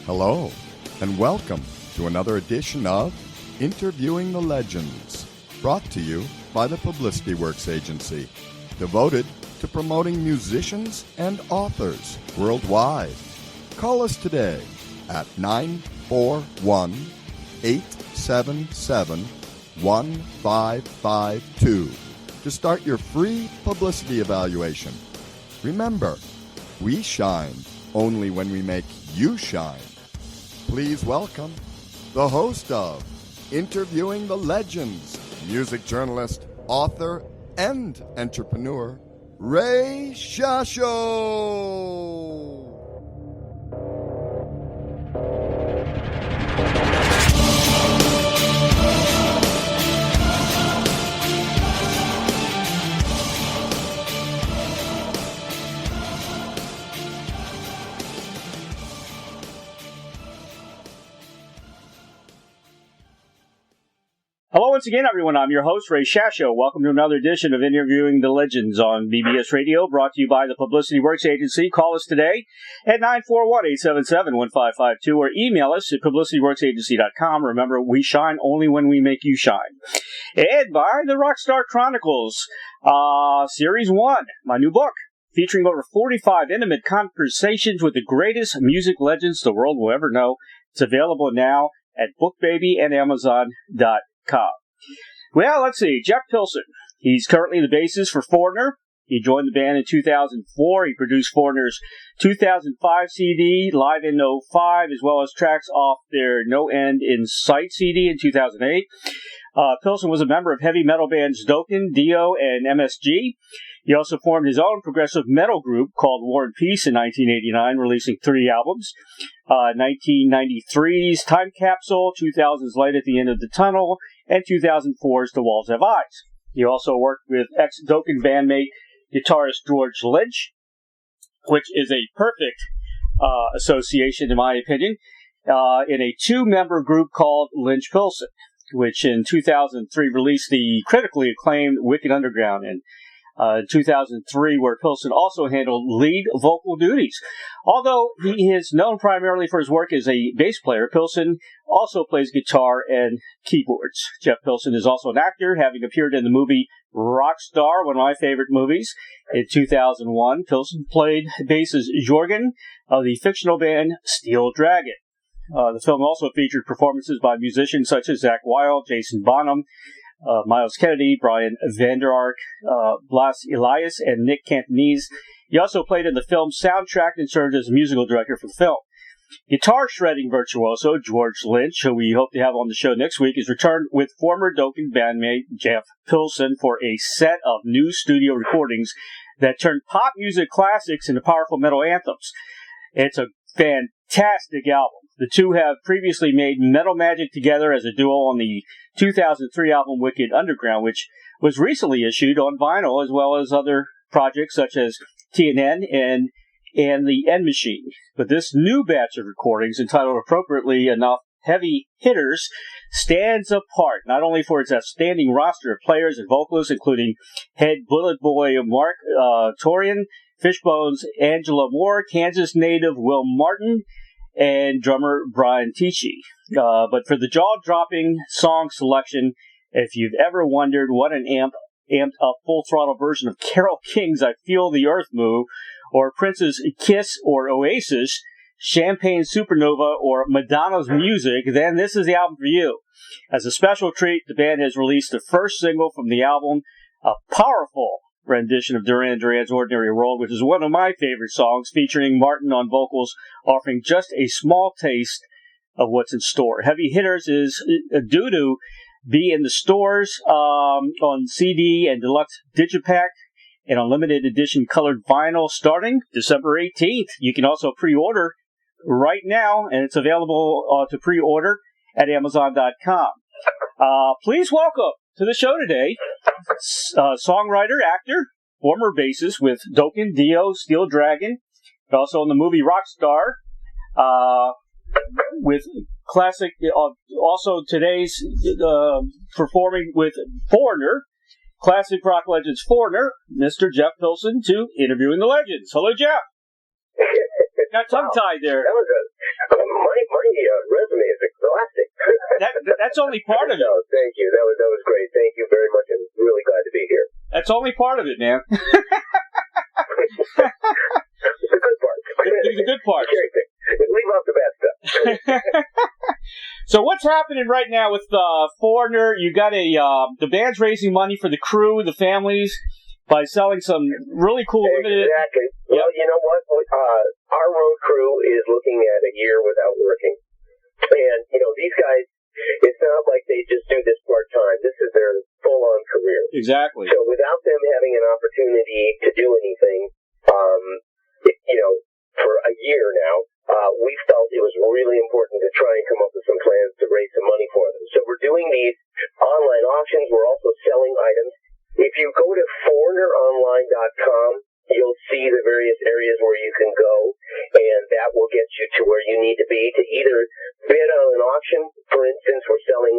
Hello, and welcome to another edition of Interviewing the Legends, brought to you by the Publicity Works Agency, devoted to promoting musicians and authors worldwide. Call us today at 941-877-1552 to start your free publicity evaluation. Remember, we shine only when we make you shine. Please welcome the host of Interviewing the Legends, music journalist, author, and entrepreneur, Ray Shasho. Hello once again, everyone. I'm your host, Ray Shasho. Welcome to another edition of Interviewing the Legends on BBS Radio, brought to you by the Publicity Works Agency. Call us today at 941-877-1552 or email us at publicityworksagency.com. Remember, we shine only when we make you shine. And by the Rock Star Chronicles, Series 1, my new book, featuring over 45 intimate conversations with the greatest music legends the world will ever know. It's available now at BookBaby and Amazon.com. Well, let's see. Jeff Pilson. He's currently the bassist for Foreigner. He joined the band in 2004. He produced Foreigner's 2005 CD, Live in '05, as well as tracks off their No End in Sight CD in 2008. Pilson was a member of heavy metal bands Dokken, Dio, and MSG. He also formed his own progressive metal group called War and Peace in 1989, releasing 3 albums. 1993's Time Capsule, 2000's Light at the End of the Tunnel, and 2004's The Walls Have Eyes. He also worked with ex-Dokken bandmate guitarist George Lynch, which is a perfect association, in my opinion, in a 2-member group called Lynch Pilson, which in 2003 released the critically acclaimed Wicked Underground, and 2003, where Pilson also handled lead vocal duties. Although he is known primarily for his work as a bass player, Pilson also plays guitar and keyboards. Jeff Pilson is also an actor, having appeared in the movie Rock Star, one of my favorite movies. In 2001, Pilson played bass as Jorgen of the fictional band Steel Dragon. The film also featured performances by musicians such as Zakk Wylde, Jason Bonham, Miles Kennedy, Brian Vander Ark, Blas Elias, and Nick Cantonese. He also played in the film's soundtrack and served as a musical director for the film. Guitar shredding virtuoso George Lynch, who we hope to have on the show next week, is returned with former Dokken bandmate Jeff Pilson for a set of new studio recordings that turn pop music classics into powerful metal anthems. It's a fantastic album. The two have previously made Metal Magic together as a duo on the 2003 album Wicked Underground, which was recently issued on vinyl, as well as other projects such as TNN and the End Machine. But this new batch of recordings, entitled appropriately enough Heavy Hitters, stands apart, not only for its outstanding roster of players and vocalists, including head Bullet Boy Mark Torian, Fishbone's Angela Moore, Kansas native Will Martin, and drummer Brian Tichy. But for the jaw-dropping song selection, if you've ever wondered what an amped-up full-throttle version of Carole King's I Feel the Earth Move, or Prince's Kiss or Oasis, Champagne Supernova, or Madonna's Music, then this is the album for you. As a special treat, the band has released the first single from the album, a powerful rendition of Duran's Ordinary World, which is one of my favorite songs, featuring Martin on vocals, offering just a small taste of what's in store. Heavy Hitters is due to be in the stores on CD and deluxe digipack and on limited edition colored vinyl starting December 18th. You can also pre-order right now, and it's available to pre-order at Amazon.com. Please welcome to the show today songwriter, actor, former bassist with Dokken, Dio, Steel Dragon, but also in the movie Rock Star, with classic, also today's performing with Foreigner, classic rock legends Foreigner, Mr. Jeff Pilson, to Interviewing the Legends. Hello, Jeff. Got tongue-tied there. That was good. My resume is exhausting. That's only part of it. No, thank you. That was great. Thank you very much. I'm really glad to be here. That's only part of it, man. The good part. The good part. Leave off the bad stuff. So what's happening right now with Foreigner? You got the band's raising money for the crew, the families, by selling some really cool limited. Exactly. Well, you know what? Our road crew is looking at a year without working. And, these guys, it's not like they just do this part-time. This is their full-on career. Exactly. So without them having an opportunity to do anything, for a year now, we felt it was really important to try and come up with some plans to raise some money for them. So we're doing these online auctions. We're also selling items. If you go to foreigneronline.com, you'll see the various areas where you can go, and that will get you to where you need to be to either bid on an auction. For instance, we're selling,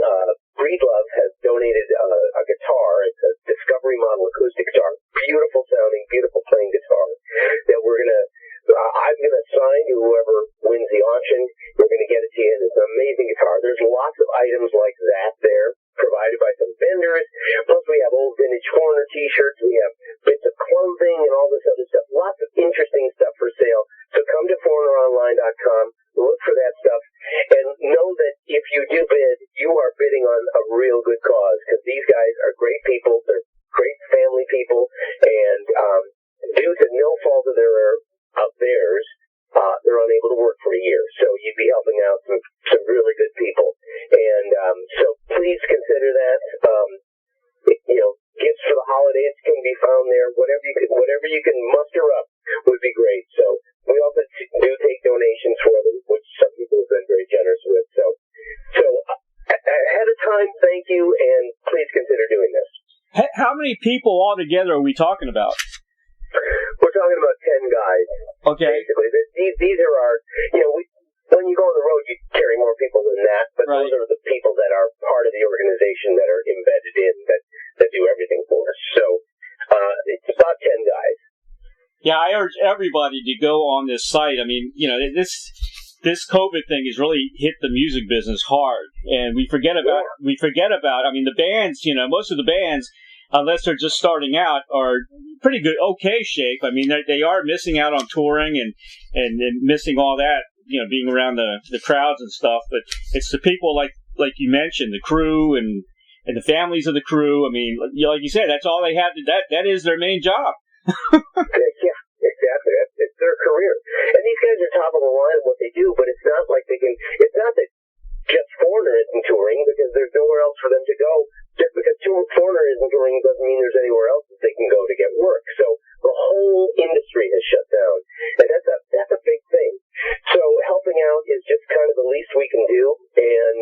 Breedlove has donated a guitar. It's a Discovery model acoustic guitar. Beautiful sounding, beautiful playing guitar that I'm going to assign to whoever wins the auction. We're going to get it to you, and it's an amazing guitar. There's lots of items like that there, provided by some vendors. Plus, we have old vintage Foreigner t-shirts. We have bits of clothing and all this other stuff. Lots of interesting stuff for sale. So come to foreigneronline.com, look for that stuff, and know that if you do bid, you are bidding on a real good cause, because these guys are great people. They're great family people, and due to no fault of theirs, they're unable to work for a year. So you'd be helping out some really good people. And so please consider that. Gifts for the holidays can be found there. Whatever you can muster up would be great. So we also do take donations for them, which some people have been very generous with. So ahead of time, thank you, and please consider doing this. How many people altogether are we talking about? We're talking about 10 guys. Okay. Basically, these are our, when you go on the road, you carry more people than that, but right. Those are the people that are part of the organization that are embedded in, that do everything for us. So, it's about 10 guys. Yeah, I urge everybody to go on this site. I mean, this COVID thing has really hit the music business hard, and we forget about, I mean, the bands, most of the bands, unless they're just starting out, are pretty good, okay shape. I mean, they are missing out on touring and missing all that, being around the crowds and stuff. But it's the people like you mentioned, the crew and the families of the crew. I mean, like you said, that's all they have. That is their main job. Yeah, exactly. It's their career. And these guys are top of the line of what they do, but it's not like it's not that just Foreigner isn't touring, because there's nowhere else for them to go. Just because Foreigner isn't touring doesn't mean there's anywhere else that they can go to get work. So the whole industry has shut down, and that's a big thing. So helping out is just kind of the least we can do, and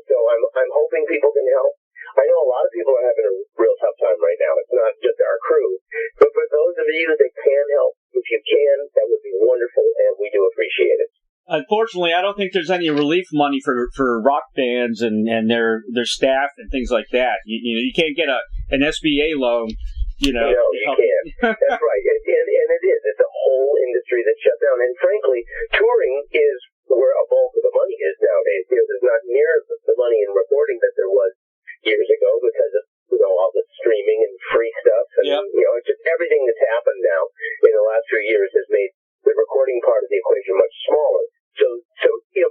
so I'm hoping people can help. I know a lot of people are having a real tough time right now. It's not just our crew, but for those of you that can help, if you can, that would be wonderful, and we do appreciate it. Unfortunately, I don't think there's any relief money for rock bands and their staff and things like that. You can't get an SBA loan. No, you can't. That's right, and it is. It's a whole industry that's shut down. And frankly, touring is where a bulk of the money is nowadays. There's not near the money in recording that there was years ago because of all the streaming and free stuff. And it's just everything that's happened now in the last few years has made the recording part of the equation much smaller. So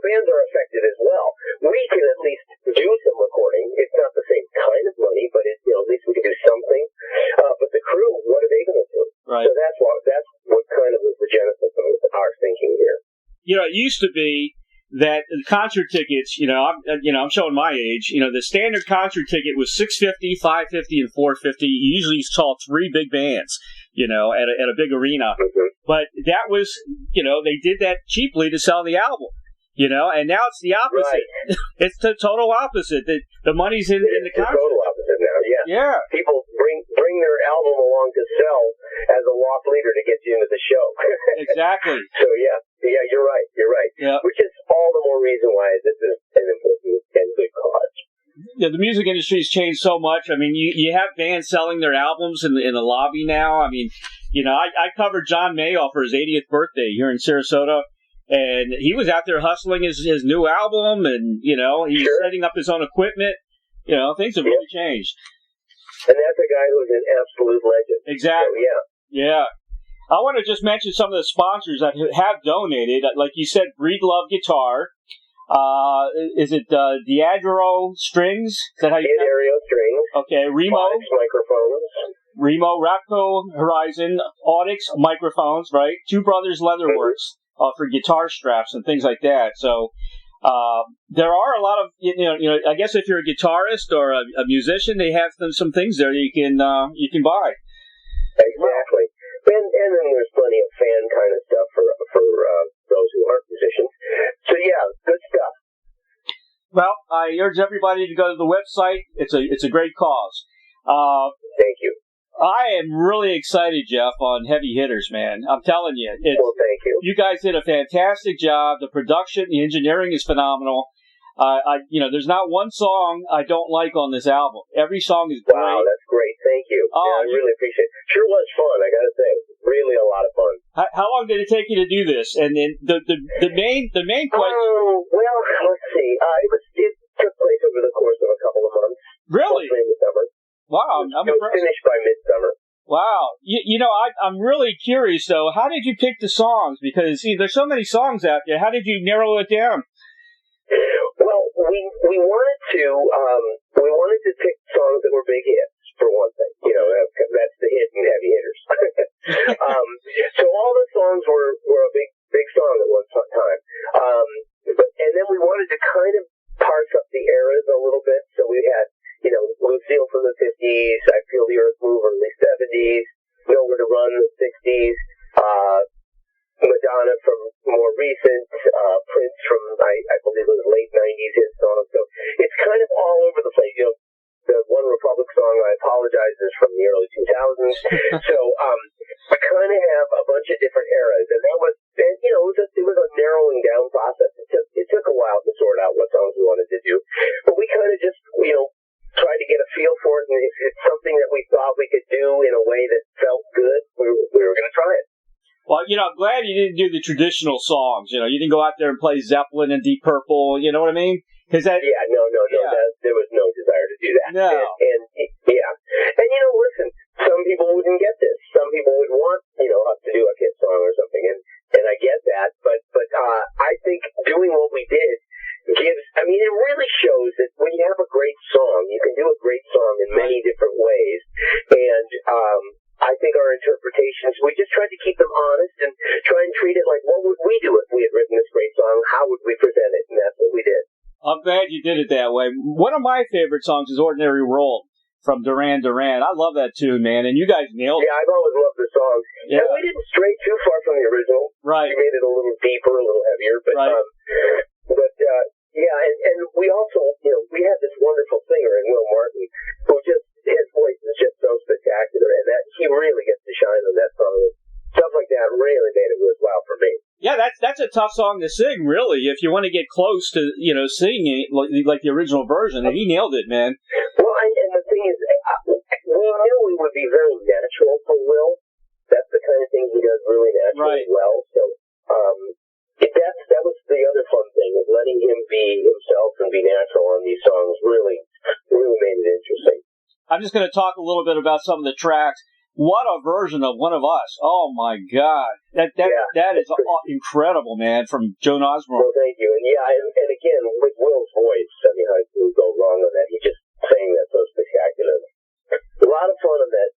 bands are affected as well. We can at least do some recording. It's not the same kind of money, but at least we can do something. But the crew, what are they going to do? Right. So that's what kind of was the genesis of our thinking here. It used to be that the concert tickets, I'm showing my age. The standard concert ticket was $650, $550, and $450. You usually saw three big bands, at a big arena. Mm-hmm. But that was, they did that cheaply to sell the album, and now it's the opposite. Right. It's the total opposite. The money's in the concert. It's total opposite now. Yeah. People bring their album along to sell as a lost leader to get you into the show. Exactly. So yeah, you're right. Yeah. Which is all the more reason why this is an important and good cause. Yeah, the music industry has changed so much. I mean, you have bands selling their albums in the lobby now. I mean, I covered John Mayoff for his 80th birthday here in Sarasota, And he was out there hustling his new album, and, he's setting up his own equipment. Things have really changed. And that's a guy who's an absolute legend. Exactly. So, yeah. I want to just mention some of the sponsors that have donated. Like you said, Breed Love Guitar. Is it Diageo Strings? Is that how you Diageo Strings. Okay, Remo. Audix Microphones. Remo, Rapco Horizon, Audix Microphones, right? Two Brothers Leatherworks for guitar straps and things like that. So there are a lot of, I guess if you're a guitarist or a musician, they have some things there you can buy. Exactly. And then there's plenty of fan kind of stuff for those who aren't musicians. So yeah, good stuff. Well, I urge everybody to go to the website. It's a great cause. Thank you. I am really excited, Jeff, on Heavy Hitters, man. I'm telling you. Well, thank you. You guys did a fantastic job. The production, the engineering is phenomenal. There's not one song I don't like on this album. Every song is great. Wow, that's great. Thank you. I really appreciate it. Sure was fun, I gotta say. Really a lot of fun. How long did it take you to do this? And then the main question. Well, let's see. It took place over the course of a couple of months. Really? Mostly in the summer. Wow, I'm impressed. It was finished by midsummer. Wow. I'm really curious, though. How did you pick the songs? Because, there's so many songs out there. How did you narrow it down? Well, we wanted to pick songs that were big hits, for one thing. That's the hit in Heavy Hitters. So all the songs were a big song at one time. And then we wanted to kind of parse up the eras a little bit. So we had, Lucille from the 50s, I Feel the Earth Move early 70s, Nowhere to Run the 60s, Madonna from more recent, Prince from, I believe it was late 90s, his song. So it's kind of all over the place. The One Republic song, I Apologize, is from the early 2000s. So we kind of have a bunch of different eras. And that was, it was a narrowing down process. It took a while to sort out what songs we wanted to do. But we kind of just, tried to get a feel for it. And if it's something that we thought we could do in a way that felt good, we were going to try it. Well, I'm glad you didn't do the traditional songs. You didn't go out there and play Zeppelin and Deep Purple. You know what I mean? No. There was no desire to do that. No. And listen, some people wouldn't get this. Some people would want, us to do a hit song or something, and I get that. But I think doing what we did it really shows that when you have a great song, you can do a great song in many different ways. And I think our interpretations, we just tried to keep them honest and try and treat it like, what would we do if we had written this great song? How would we present it? And that's what we did. I'm glad you did it that way. One of my favorite songs is Ordinary World from Duran. I love that tune, man, and you guys nailed it. Yeah, I've always loved the song. Yeah. And we didn't stray too far from the original. Right. We made it a little deeper, a little heavier. But, right. And we also, we had this wonderful singer in Will Martin, who his voice is just so spectacular, and that he really gets to shine on that song. Stuff like that really made it worthwhile for me. Yeah, that's a tough song to sing, really, if you want to get close to, singing it like the original version, and he nailed it, man. Well, and the thing is, we knew we would be very natural for Will. That's the kind of thing he does really naturally well. So, that was the other fun thing, is letting him be himself and be natural on these songs really made it interesting. I'm just going to talk a little bit about some of the tracks. What a version of One of Us. Oh, my God. That is incredible, man, from Joan Osborne. Well, thank you. And again, with Will's voice, how can you go wrong on that? He just sang that so spectacularly. A lot of fun on that.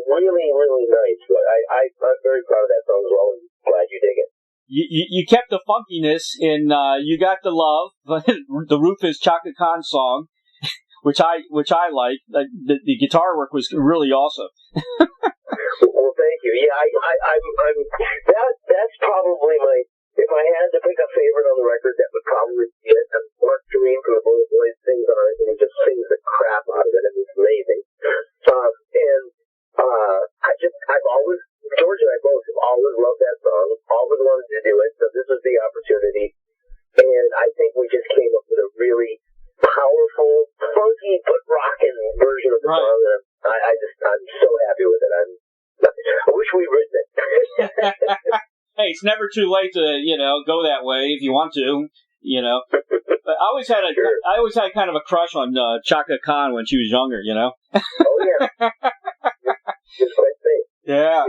Really, really nice. But I'm very proud of that song as well, and glad you dig it. You kept the funkiness in You Got the Love, the Rufus Chaka Khan song, which I like. The guitar work was really awesome. Well, thank you. Yeah, I'm that's probably my, if I had to pick a favorite on the record, that would probably be it. And Mark Duran from the Blue Boys sings on it, and he just sings the crap out of it, and it's amazing. I've always, George and I both have always loved that song, always wanted to do it, so this was the opportunity. And I think we just came up with a really powerful, funky, but rockin' version of the song, and I'm so happy with it. I wish we'd written it. Hey, it's never too late to, go that way if you want to, But I always had kind of a crush on Chaka Khan when she was younger, Oh, yeah. It's quite safe. Yeah.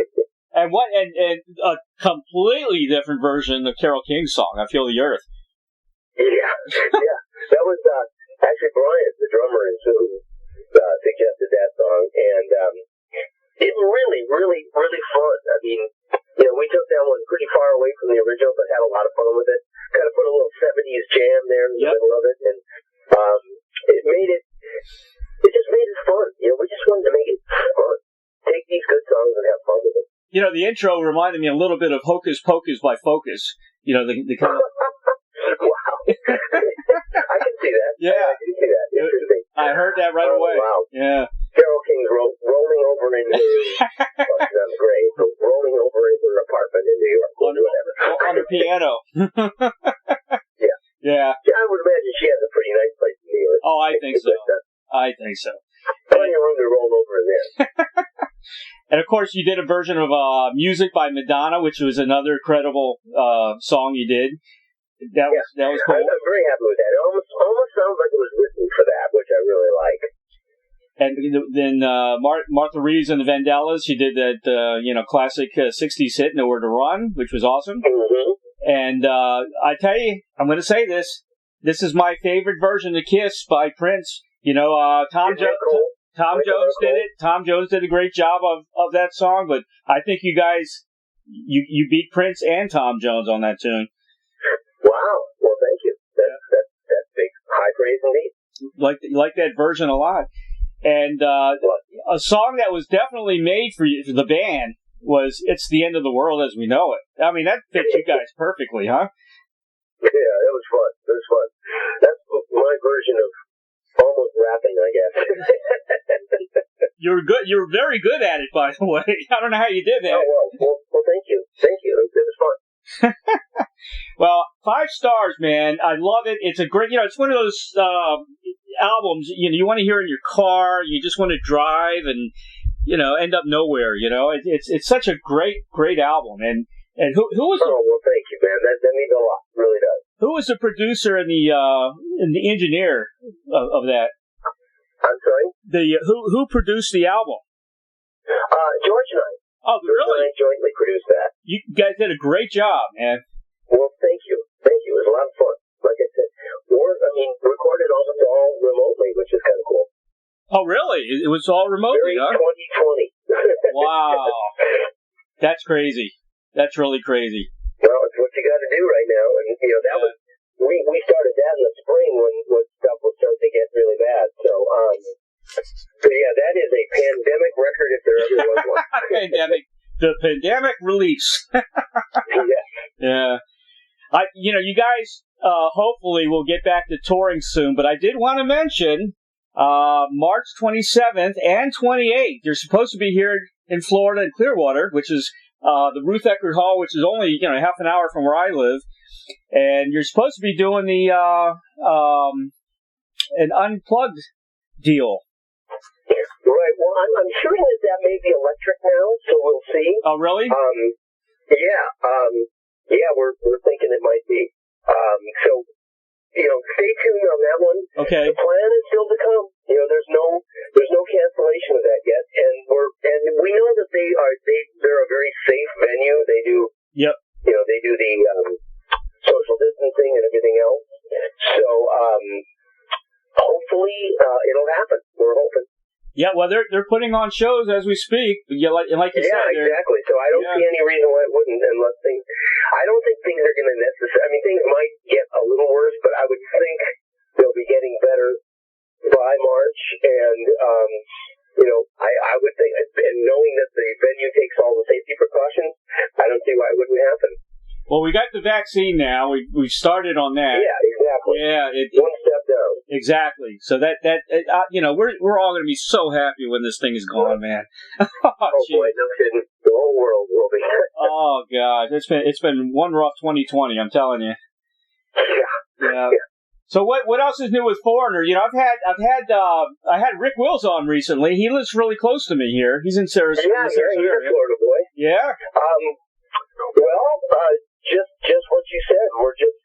And a completely different version of Carole King's song, I Feel the Earth. Yeah. That was actually Brian, the drummer, who suggested that song, and it was really, really, really fun. I mean, we took that one pretty far away from the original, but had a lot of fun with it. Kind of put a little 70s jam there in the middle of it, and it just made it fun. We just wanted to make it fun. Take these good songs and have fun with them. The intro reminded me a little bit of Hocus Pocus by Focus. The kind of... Wow. I can see that. Yeah. I can see that. Interesting. I heard that right away. Wow. Yeah. Carole King's rolling over into that's great. So rolling over into her apartment in New York or whatever. On her piano. Yeah. Yeah. I would imagine she has a pretty nice place in New York. Oh, I think so. I think so. Plenty of room to roll over in there. And of course, you did a version of Music by Madonna, which was another credible song you did. That was cool. I'm very happy with that. It almost sounds like it was written for that, which I really like. And then Martha Reeves and the Vandellas, she did that classic 60s hit, Nowhere to Run, which was awesome. Mm-hmm. And I tell you, I'm going to say this. This is my favorite version of Kiss by Prince. Tom Jones did it. Tom Jones did a great job of that song, but I think you guys, you beat Prince and Tom Jones on that tune. Wow. Well, thank you. That's big. High praise indeed. Like that version a lot. And a song that was definitely made for the band was It's the End of the World as We Know It. I mean, that fits you guys perfectly, huh? Yeah, it was fun. It was fun. That's my version of almost rapping, I guess. You're good. You're very good at it, by the way. I don't know how you did that. Oh, well, thank you. Thank you. It was fun. Well, 5 stars, man. I love it. It's a great, it's one of those albums, you want to hear in your car. You just want to drive and, end up nowhere, It's such a great album. And who was... Oh, well, thank you, man. That means a lot. It really does. Who was the producer and the engineer of that? I'm sorry? Who produced the album? George and I. Oh, really? George and I jointly produced that. You guys did a great job, man. Well, thank you. Thank you. It was a lot of fun. Like I said, recorded almost all remotely, which is kind of cool. Oh, really? It was all remotely, Very huh? 2020. Wow. That's crazy. That's really crazy. Well, it's what you got to do right now. And, that was, we started that in the spring when stuff was starting to get really bad. So yeah, that is a pandemic record if there ever was one. The pandemic release. Yeah. You guys, hopefully will get back to touring soon, but I did want to mention, March 27th and 28th, you're supposed to be here in Florida in Clearwater, which is, the Ruth Eckerd Hall, which is only, half an hour from where I live. And you're supposed to be doing the, an unplugged deal. Right. Well, I'm hearing that may be electric now, so we'll see. Oh, really? Yeah, we're thinking it might be. So, stay tuned on that one. Okay. The plan is still to come. There's no cancellation of that yet, and we know that they're a very safe venue. They do. Yep. They do the social distancing and everything else. So, hopefully, it'll happen. We're hoping. Yeah, well, they're putting on shows as we speak. Yeah, like you said. Yeah, exactly. So I don't see any reason why it wouldn't, unless I don't think things are going to necessarily. I mean, things might get a little worse, but I would think they'll be getting better by March. And I would think, and knowing that the venue takes all the safety precautions, I don't see why it wouldn't happen. Well, we got the vaccine now. We've started on that. Yeah, exactly. Yeah, one step down. Exactly. So we're all going to be so happy when this thing is gone, man. Oh boy, no kidding. The whole world will be. Oh God, it's been one rough 2020. I'm telling you. Yeah. So what else is new with Foreigner? I had Rick Wills on recently. He lives really close to me here. He's in Sarasota. Yeah, he's a Florida boy. Yeah. Well, Just what you said. We're just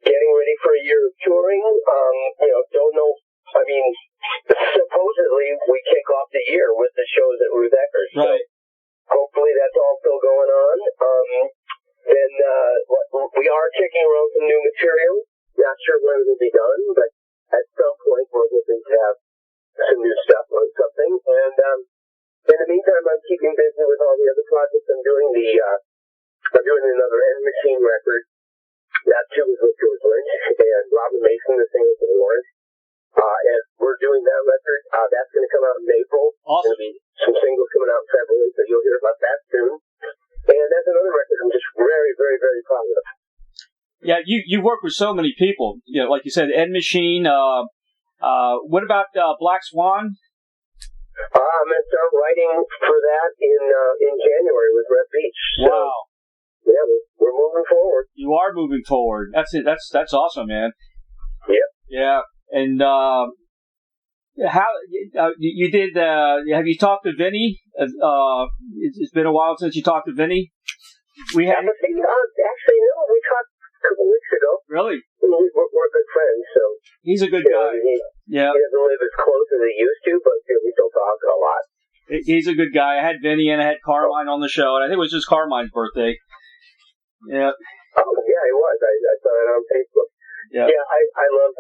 getting ready for a year of touring. Don't know. I mean, supposedly we kick off the year with the shows at Ruth Ecker's. Right. So hopefully that's all still going on. Then we are kicking around some new material. Not sure when it'll be done, but at some point we're hoping to have some new stuff on something. And in the meantime, I'm keeping busy with all the other projects. I'm doing another End Machine record. That too is with George Lynch and Robin Mason, the singer for Lawrence. And we're doing that record. That's going to come out in April. Awesome. There'll be some singles coming out in February, so you'll hear about that soon. And that's another record I'm just very, very, very proud of. Yeah, you work with so many people. You know, like you said, End Machine. What about Black Swan? I'm going to start writing for that in January with Red Beach. So, Wow. Yeah, we're moving forward. You are moving forward. That's it. That's awesome, man. Yep. Yeah. And how you did? Have you talked to Vinny? It's been a while since you talked to Vinny. We had actually, no. We talked a couple weeks ago. Really? We're good friends, so he's a good guy. Yeah. He doesn't live as close as he used to, but we still talk a lot. He's a good guy. I had Vinny and I had Carmine on the show, and I think it was just Carmine's birthday. Yeah. Oh, yeah, he was. I saw it on Facebook. Yeah. Yeah, I love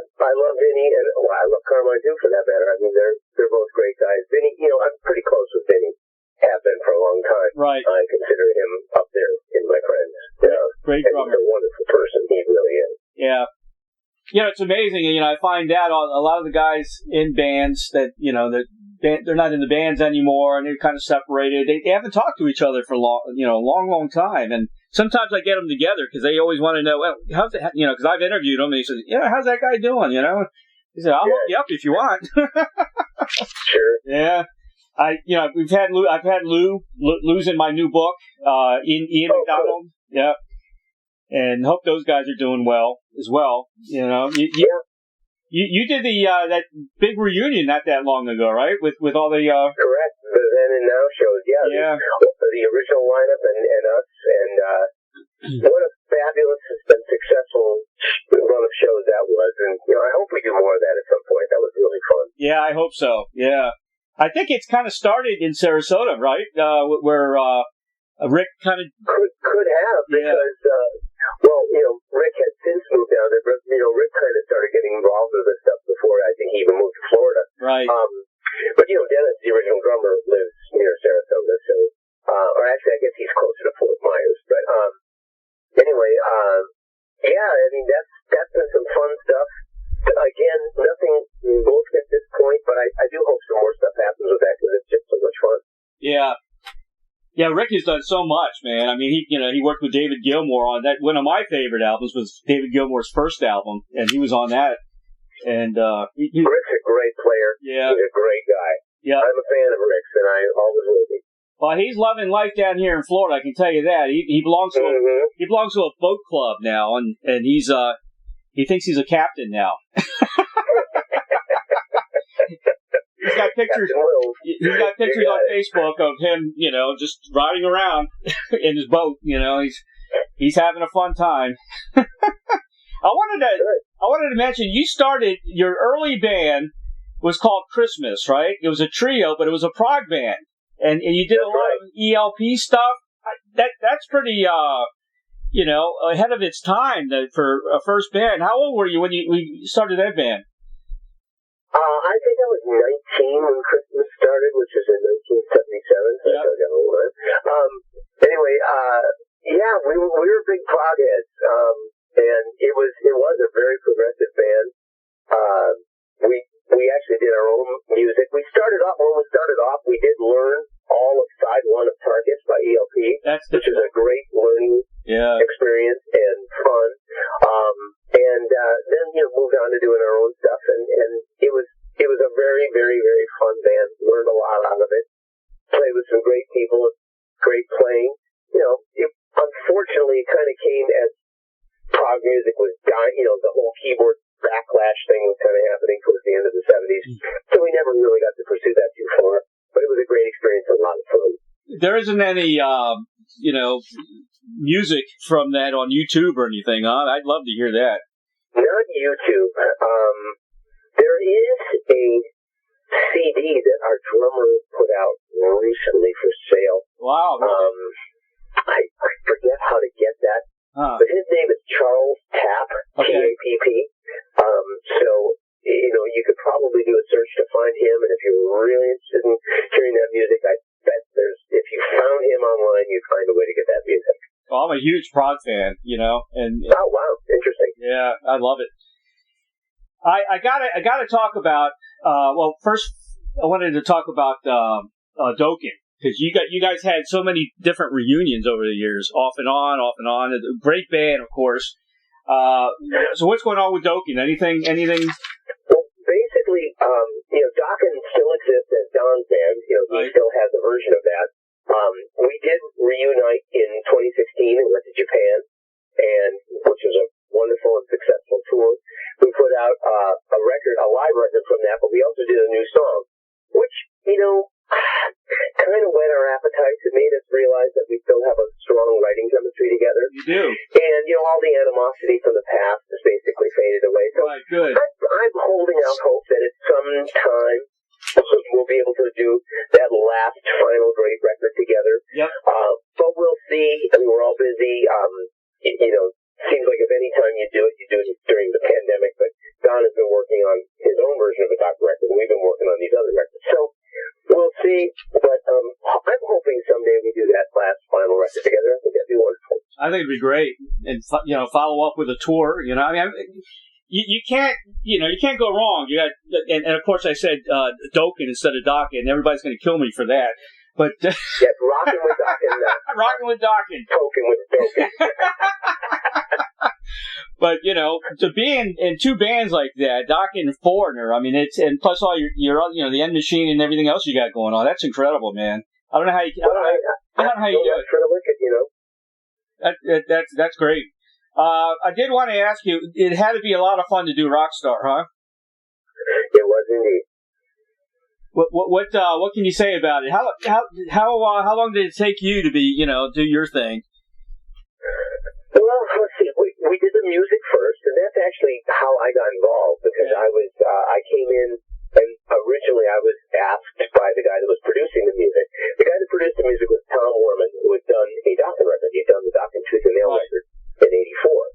Vinny, and I love Carmine too, for that matter. I mean, they're both great guys. Vinny, I'm pretty close with Vinny. Have been for a long time. Right. I consider him up there in my friends. Great and drummer. He's a wonderful person. He really is. Yeah. It's amazing. I find out a lot of the guys in bands that they're not in the bands anymore, and they're kind of separated. They haven't talked to each other for a long time. And sometimes I get them together because they always want to know, well, how's it? Because I've interviewed him, and he says, "Yeah, how's that guy doing?" He said, "I'll hook you up if you want." Sure. Yeah. I've had Lou. Lou's in my new book, Ian McDonald. Cool. Yeah. And hope those guys are doing well as well. You did that big reunion not that long ago, right? With all the correct, the then and now shows. Yeah. The original lineup and us, and what a fabulous and successful run of shows that was. And I hope we do more of that at some point. That was really fun. Yeah, I hope so. Yeah. I think it's kind of started in Sarasota, right? Where Rick kind of could have, because Rick had since moved down there. But Rick kind of started getting involved with this stuff before I think he even moved to Florida. Right. But Dennis, the original drummer, lives near Sarasota, so or actually I guess he's closer to Fort Myers. But anyway, I mean that's been some fun stuff. Again, nothing both at this point, but I do hope some more stuff happens with that because it's just so much fun. Yeah. Yeah, Rick has done so much, man. I mean, he worked with David Gilmour on that. One of my favorite albums was David Gilmour's first album, and he was on that. And Rick's a great player. Yeah. He's a great guy. Yeah. I'm a fan of Rick's, and I always will be. Well, he's loving life down here in Florida. I can tell you that. He belongs to he belongs to a boat club now, and he thinks he's a captain now. He's got pictures. He's got pictures on Facebook of him, just riding around in his boat. He's having a fun time. I wanted to mention you started your early band was called Christmas, right? It was a trio, but it was a prog band, and you did a lot of ELP stuff. That's pretty ahead of its time for a first band. How old were you when you started that band? I think I was 19 when Christmas started, which was in 1977. So yep. I got older. Anyway, we were big prog heads, and it was a very progressive band. We actually did our own music. When we started off, we did learn all of side one of Targets by ELP, which is a great learning experience and fun. And then moved on to doing our own stuff, and it was a very, very, very fun band. Learned a lot out of it. Played with some great people, great playing. It unfortunately kind of came as prog music was dying. The whole keyboard backlash thing was kind of happening towards the end of the 70s. So we never really got to pursue that too far. But it was a great experience, a lot of fun. There isn't any, music from that on YouTube or anything, huh? I'd love to hear that. Not YouTube. There is a CD that our drummer put out recently for sale. Wow. I forget how to get that, but his name is Charles Tapp, Okay. Tapp. So, you could probably do a search to find him, and if you're really interested in hearing that music, I bet if you found him online, you'd find a way to get that music. Well, I'm a huge prog fan, and oh wow, interesting. Yeah, I love it. I gotta talk about. Well, first I wanted to talk about Dokken, because you guys had so many different reunions over the years, off and on. A great band, of course. So what's going on with Dokken? Anything? Well, basically, Dokken still exists as Don's band. He still has a version of that. We did reunite in 2016 and went to Japan, which was a wonderful and successful tour. We put out a live record from that, but we also did a new song, which, kind of whet our appetites. It made us realize that we still have a strong writing chemistry together. You do. And, all the animosity from the past has basically faded away. So right, good. I'm holding out hope that at some time we'll be able to do that last final great record together. Yep. But we'll see. I mean, we're all busy. Seems like if any time you do it during the pandemic. But Don has been working on his own version of the Dokken record, and we've been working on these other records. So we'll see. But I'm hoping someday we do that last final record together. I think that'd be wonderful. I think it'd be great, and follow up with a tour. You can't go wrong. You got, and of course I said Dokken instead of Dokken, and everybody's going to kill me for that. But yes, rocking with Dokken. Rocking with Dokken. Token with Dokken. But to be in two bands like that, Dokken and Foreigner, I mean, and plus all your the End Machine and everything else you got going on. That's incredible, man. I don't know how you do it. For the wicked, That's great. I did want to ask you. It had to be a lot of fun to do Rockstar, huh? It was indeed. What can you say about it? How long did it take you to be do your thing? Well, let's see. We did the music first, and that's actually how I got involved, because I came in, and originally I was asked by the guy that was producing the music. The guy that produced the music was Tom Worman, who had done a Dokken record. He'd done the Dokken Tooth and Nail record in '84.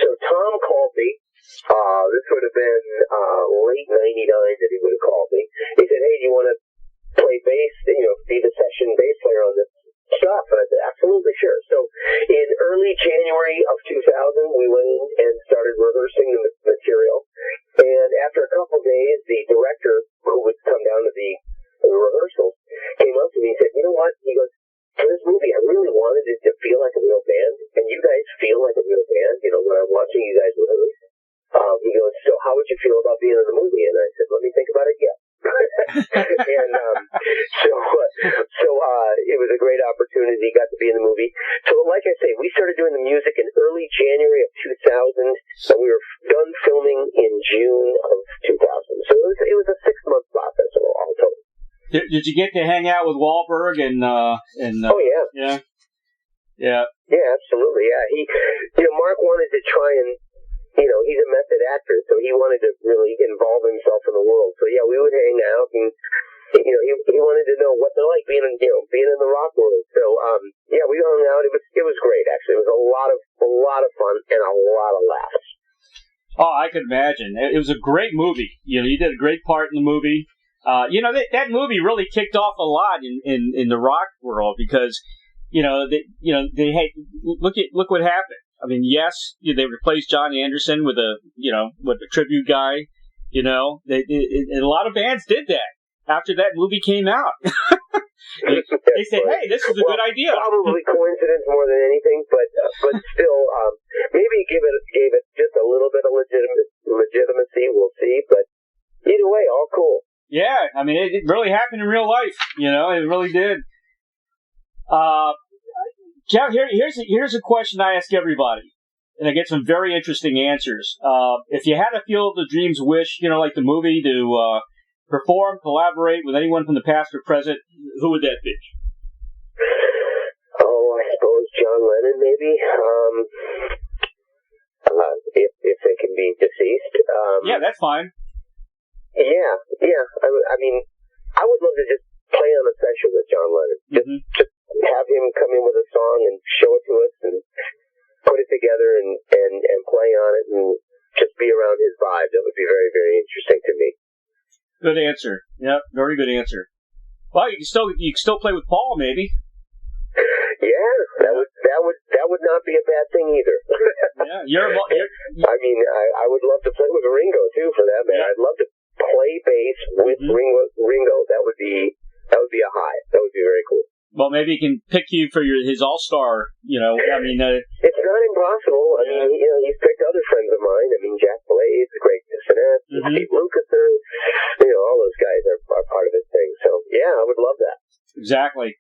So Tom called me. This would have been late '99 that he would have called me. He said, "Hey, do you want to play bass? Be the session bass player on this stuff?" And I said, "Absolutely, sure." So in early January of 2000, we went in and started rehearsing the material. And after a couple days, the director, who would come down to the rehearsals, came up to me and said, "You know what?" He goes, "For this movie, I really wanted it to feel like a real band, and you guys feel like a real band, when I'm watching you guys rehearse." He goes, "So how would you feel about being in the movie?" And I said, "Let me think about it yet." And so it was a great opportunity. Got to be in the movie. So like I say, we started doing the music in early January of 2000, and we were done filming in June of 2000. So it was a 6-month process all told. Did you get to hang out with Wahlberg and oh yeah. Yeah, absolutely. Yeah, Mark wanted to try and, he's a method actor, so he wanted to really involve himself in the world. So yeah, we would hang out, and he wanted to know what they're like being in the rock world. So yeah, we hung out. It was great, actually. It was a lot of fun and a lot of laughs. Oh, I could imagine. It was a great movie. You did a great part in the movie. That movie really kicked off a lot in the rock world, because they had look what happened. I mean, yes, they replaced John Anderson with a tribute guy. A lot of bands did that after that movie came out. They said, "Hey, this is a good idea." Probably coincidence more than anything, but still, maybe gave it just a little bit of legitimacy. We'll see, but either way, all cool. Yeah, I mean, it really happened in real life. It really did. Jeff, here's a question I ask everybody, and I get some very interesting answers. If you had a Field of Dreams wish, like the movie, to perform, collaborate with anyone from the past or present, who would that be? Oh, I suppose John John Lennon, maybe. If they can be deceased. Yeah, that's fine. Yeah. I mean, I would love to just play on a session with John Lennon. Just have him come in with a song and show it to us and put it together and play on it and just be around his vibe. That would be very, very interesting to me. Good answer. Yeah, very good answer. Well, you can still play with Paul, maybe. Yeah, that would not be a bad thing either. Yeah, I mean, I would love to play with Ringo too, for that matter. I'd love to play bass with Ringo. That would be a high. That would be very cool. Well, maybe he can pick you for his all-star. I mean, it's not impossible. I mean, he's picked other friends of mine. I mean, Jack Blades, Greg Bissonette, Steve Lucaser. All those guys are part of his thing. So yeah, I would love that. Exactly.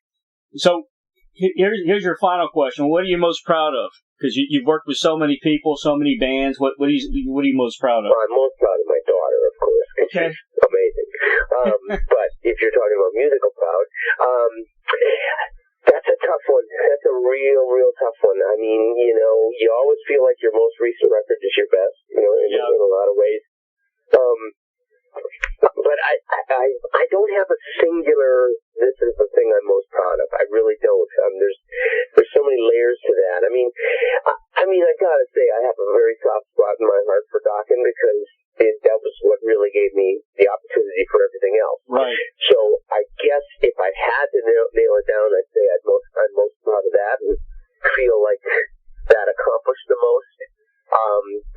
So here's your final question. What are you most proud of? Because you've worked with so many people, so many bands. What are you most proud of? Well, I'm most proud of my daughter, of course. Okay. She's amazing. But if you're talking about musical proud, that's a tough one. That's a real tough one. I mean, you always feel like your most recent record is your best, in a lot of ways. But I don't have a singular, this is the thing I'm most proud of. I really don't. There's so many layers to that. I mean, I gotta say, I have a very soft spot in my heart for Dokken because that was what really gave me the opportunity for everything else. Right. So I guess if I had to nail it down, I'd say I'm most proud of that and feel like that accomplished the most.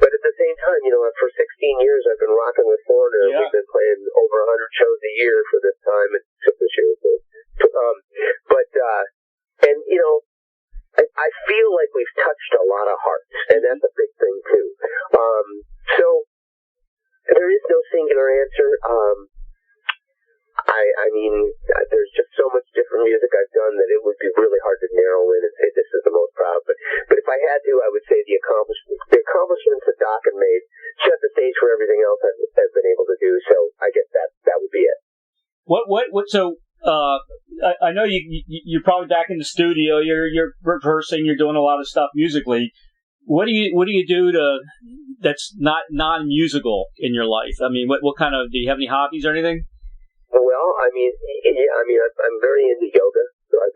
But at the same time, for 16 years I've been rocking with Foreigner. Yeah. We've been playing over 100 shows a year for this time, and except this year. I feel like we've touched a lot of hearts, and that's a big thing too. So there is no singular answer. I mean, there's just so much different music I've done that it would be really hard to narrow in and say this is the most proud. But if I had to, I would say the accomplishments that Dokken made set the stage for everything else I've been able to do. So I guess that would be it. So I know you're probably back in the studio. You're rehearsing. You're doing a lot of stuff musically. What do you do that's not non-musical in your life? I mean, what kind of, do you have any hobbies or anything? Well, I'm very into yoga. So I've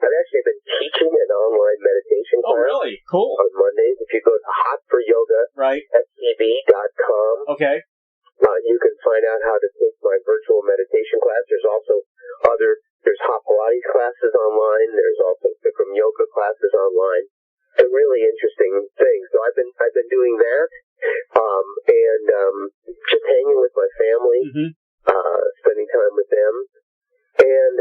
actually been teaching an online meditation class. Oh, really? Cool. On Mondays. If you go to Hot for Yoga, right, fcb.com. Okay. You can find out how to take my virtual meditation class. There's also there's hot Pilates classes online. There's also Bikram yoga classes online. It's a really interesting thing. So I've been doing that, and just hanging with my family, spending time with them, and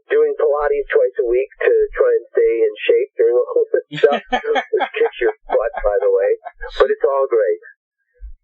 doing Pilates twice a week to try and stay in shape during all this stuff. Which kicks your butt, by the way, but it's all great.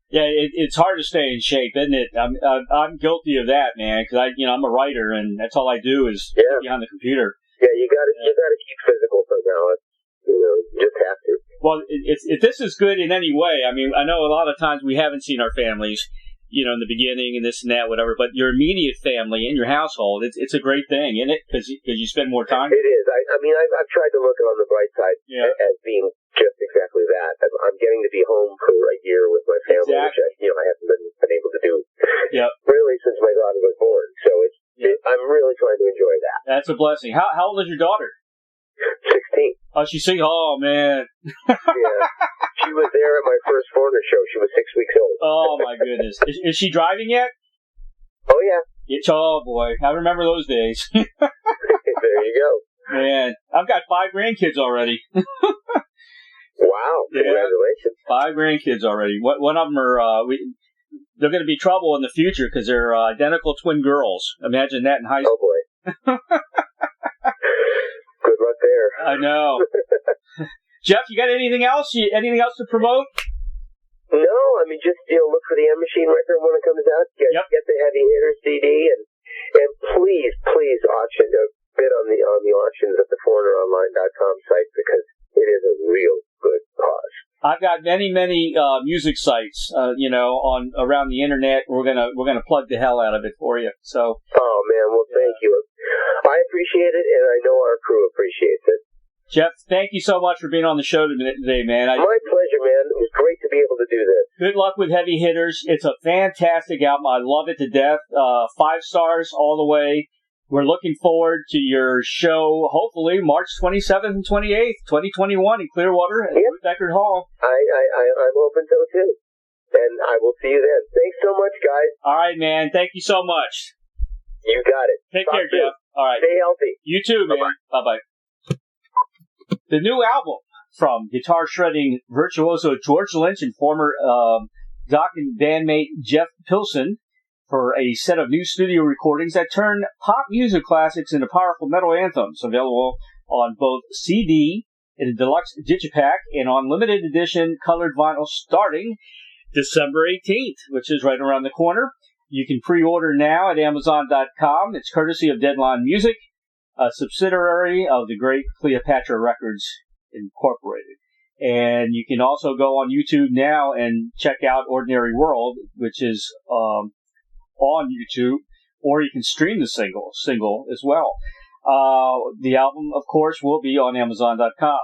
Yeah, it's hard to stay in shape, isn't it? I'm guilty of that, man, because I'm a writer, and that's all I do is be on the computer. Yeah, you got to keep physical somehow. You just have to. Well, if this is good in any way, I mean, I know a lot of times we haven't seen our families, in the beginning and this and that, whatever. But your immediate family and your household, it's a great thing, isn't it? Because you spend more time. It is. I've tried to look on the bright side as being just exactly that. I'm getting to be home for a year with my family, which I haven't been able to do really since my daughter was born. So I'm really trying to enjoy that. That's a blessing. How old is your daughter? 16. Oh, she's 16. Oh, man. Yeah. She was there at my first Foreigner show. She was 6 weeks old. Oh, my goodness. Is she driving yet? Oh, yeah. Oh, boy. I remember those days. There you go. Man, I've got 5 grandkids already. Wow. Congratulations. 5 grandkids already. One of them are, they're going to be trouble in the future because they're identical twin girls. Imagine that in high school. Oh, boy. Good luck there. I know. Jeff, you got anything else? Anything else to promote? No, just look for the M Machine record when it comes out. Get the Heavy Hitters CD and please auction bid on the auctions at the foreigneronline.com site because it is a real good cause. I've got many music sites, on around the internet. We're gonna plug the hell out of it for you. So. Oh man, well thank you. I appreciate it, and I know our crew appreciates it. Jeff, thank you so much for being on the show today, man. My pleasure, man. It was great to be able to do this. Good luck with Heavy Hitters. It's a fantastic album. I love it to death. 5 stars all the way. We're looking forward to your show, hopefully, March 27th and 28th, 2021 in Clearwater at Beckert Hall. I'm hoping so, too. And I will see you then. Thanks so much, guys. All right, man. Thank you so much. You got it. Take care, Jeff. All right. Stay healthy. You too, man. Bye-bye. The new album from guitar shredding virtuoso George Lynch and former Dokken bandmate Jeff Pilson for a set of new studio recordings that turn pop music classics into powerful metal anthems, available on both CD in a deluxe digipack and on limited edition colored vinyl starting December 18th, which is right around the corner. You can pre-order now at Amazon.com. It's courtesy of Deadline Music, a subsidiary of the great Cleopatra Records Incorporated. And you can also go on YouTube now and check out Ordinary World, which is on YouTube, or you can stream the single as well. The album, of course, will be on Amazon.com.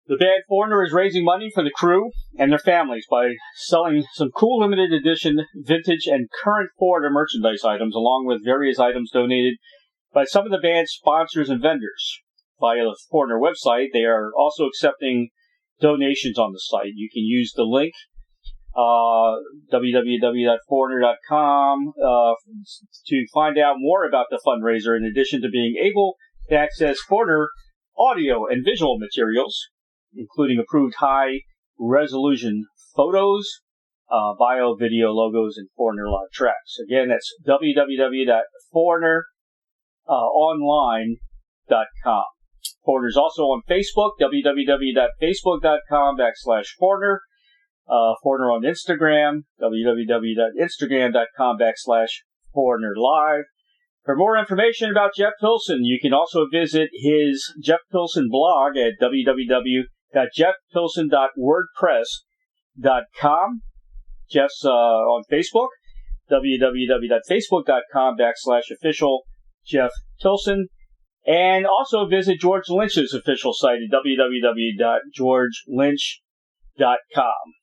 The band Foreigner is raising money for the crew and their families by selling some cool limited edition, vintage, and current Foreigner merchandise items, along with various items donated by some of the band's sponsors and vendors. Via the Foreigner website, they are also accepting donations on the site. You can use the link, www.foreigner.com, to find out more about the fundraiser, in addition to being able to access Foreigner audio and visual materials, including approved high-resolution photos, bio, video, logos, and Foreigner live tracks. Again, that's www.foreigneronline.com. Foreigner's also on Facebook, www.facebook.com/Foreigner. Foreigner on Instagram, www.instagram.com/Foreigner Live. For more information about Jeff Pilson, you can also visit his Jeff Pilson blog at www.jeffpilson.wordpress.com. Jeff's on Facebook, www.facebook.com/official Jeff Pilson. And also visit George Lynch's official site at www.georgelynch.com.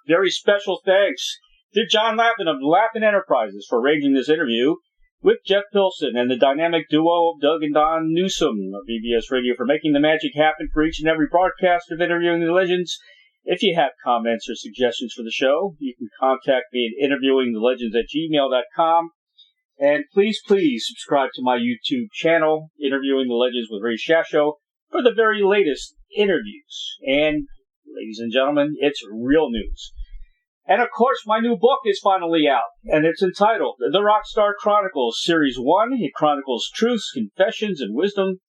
Very special thanks to John Lappin of Lappin Enterprises for arranging this interview with Jeff Pilson and the dynamic duo of Doug and Don Newsom of BBS Radio for making the magic happen for each and every broadcast of Interviewing the Legends. If you have comments or suggestions for the show, you can contact me at interviewingthelegends@gmail.com. And please subscribe to my YouTube channel, Interviewing the Legends with Ray Shasho, for the very latest interviews. And, ladies and gentlemen, it's real news. And, of course, my new book is finally out, and it's entitled The Rock Star Chronicles, Series 1. It chronicles truths, confessions, and wisdom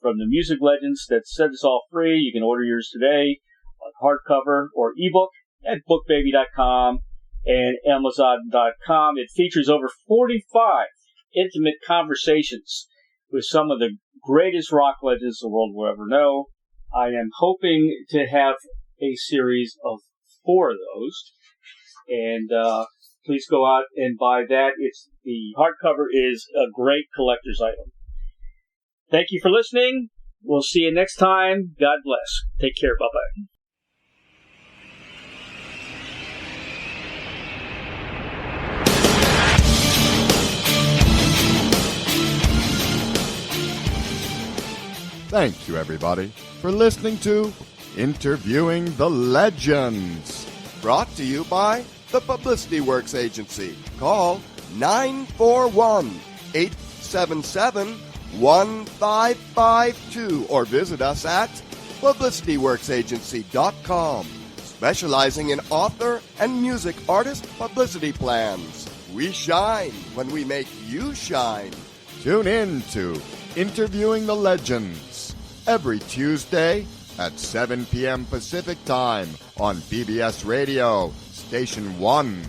from the music legends that set us all free. You can order yours today on hardcover or ebook at bookbaby.com. and Amazon.com. It features over 45 intimate conversations with some of the greatest rock legends the world will ever know. I am hoping to have a series of 4 of those. And please go out and buy that. The hardcover is a great collector's item. Thank you for listening. We'll see you next time. God bless. Take care. Bye-bye. Thank you, everybody, for listening to Interviewing the Legends, brought to you by the Publicity Works Agency. Call 941-877-1552 or visit us at publicityworksagency.com, specializing in author and music artist publicity plans. We shine when we make you shine. Tune in to Interviewing the Legends every Tuesday at 7 p.m. Pacific Time on BBS Radio, Station 1.